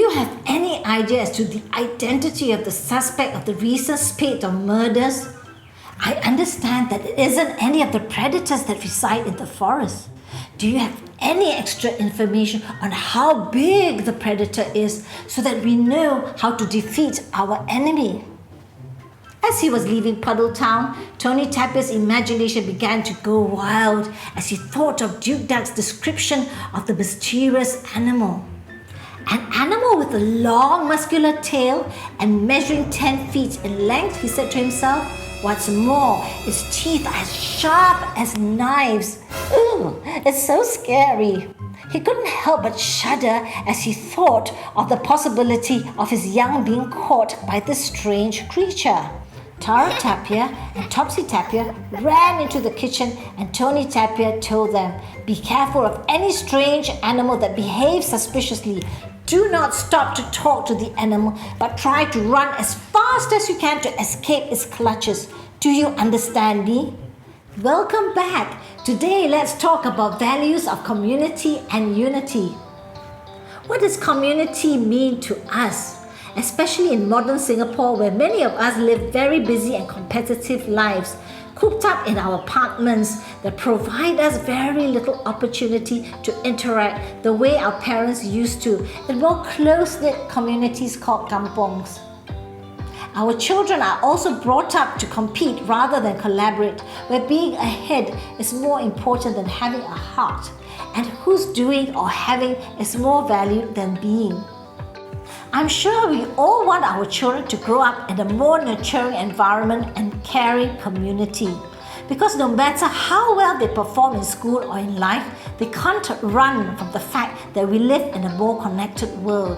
you have any idea as to the identity of the suspect of the recent spate of murders? I understand that it isn't any of the predators that reside in the forest. Do you have any extra information on how big the predator is so that we know how to defeat our enemy? As he was leaving Puddle Town, Tony Tapir's imagination began to go wild as he thought of Duke Duck's description of the mysterious animal. An animal with a long muscular tail and measuring 10 feet in length, he said to himself. What's more, its teeth are as sharp as knives. Ooh, it's so scary. He couldn't help but shudder as he thought of the possibility of his young being caught by this strange creature. Tara Tapir and Topsy Tapir ran into the kitchen and Tony Tapir told them, "Be careful of any strange animal that behaves suspiciously. Do not stop to talk to the animal, but try to run as fast as you can to escape its clutches. Do you understand me?" Welcome back. Today, let's talk about values of community and unity. What does community mean to us? Especially in modern Singapore, where many of us live very busy and competitive lives, cooped up in our apartments that provide us very little opportunity to interact the way our parents used to in more close-knit communities called kampongs. Our children are also brought up to compete rather than collaborate, where being ahead is more important than having a heart, and who's doing or having is more valued than being. I'm sure we all want our children to grow up in a more nurturing environment and caring community. Because no matter how well they perform in school or in life, they can't run from the fact that we live in a more connected world.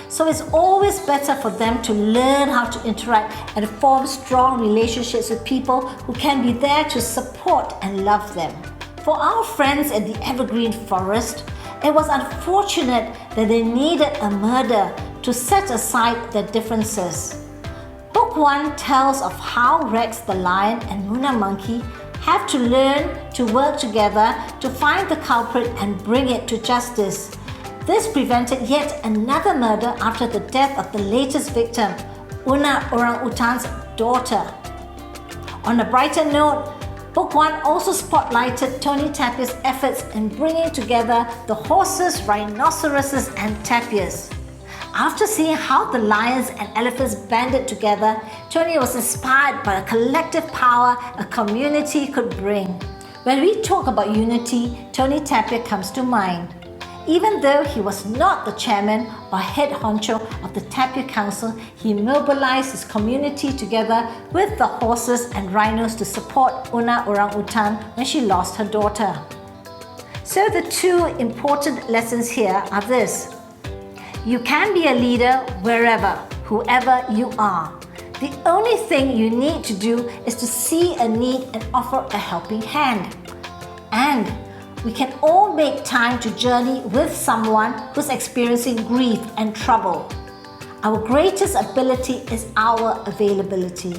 So it's always better for them to learn how to interact and form strong relationships with people who can be there to support and love them. For our friends in the evergreen forest, it was unfortunate that they needed a murder to set aside their differences. Book 1 tells of how Rex the lion and Muna monkey have to learn to work together to find the culprit and bring it to justice. This prevented yet another murder after the death of the latest victim, Una orangutan's daughter. On a brighter note, Book 1 also spotlighted Tony Tapir's efforts in bringing together the horses, rhinoceroses, and tapirs. After seeing how the lions and elephants banded together, Tony was inspired by the collective power a community could bring. When we talk about unity, Tony Tapir comes to mind. Even though he was not the chairman or head honcho of the Tapir Council, he mobilized his community together with the horses and rhinos to support Una orangutan when she lost her daughter. So the two important lessons here are this. You can be a leader wherever, whoever you are. The only thing you need to do is to see a need and offer a helping hand. And we can all make time to journey with someone who's experiencing grief and trouble. Our greatest ability is our availability.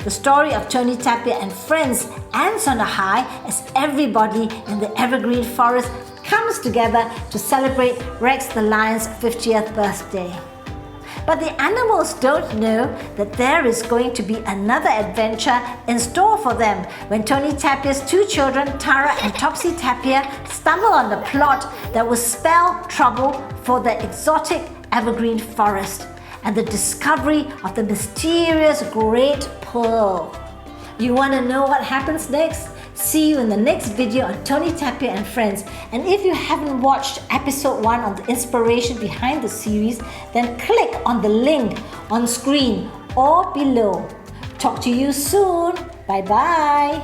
The story of Tony Tapir and Friends ends on a high as everybody in the evergreen forest comes together to celebrate Rex the lion's 50th birthday. But the animals don't know that there is going to be another adventure in store for them when Tony Tapir's two children, Tara and Topsy Tapir, stumble on the plot that will spell trouble for the exotic evergreen forest and the discovery of the mysterious Great Pearl. You want to know what happens next? See you in the next video on Tony Tapir and Friends. And if you haven't watched episode 1 on the inspiration behind the series, then click on the link on screen or below. Talk to you soon. Bye bye.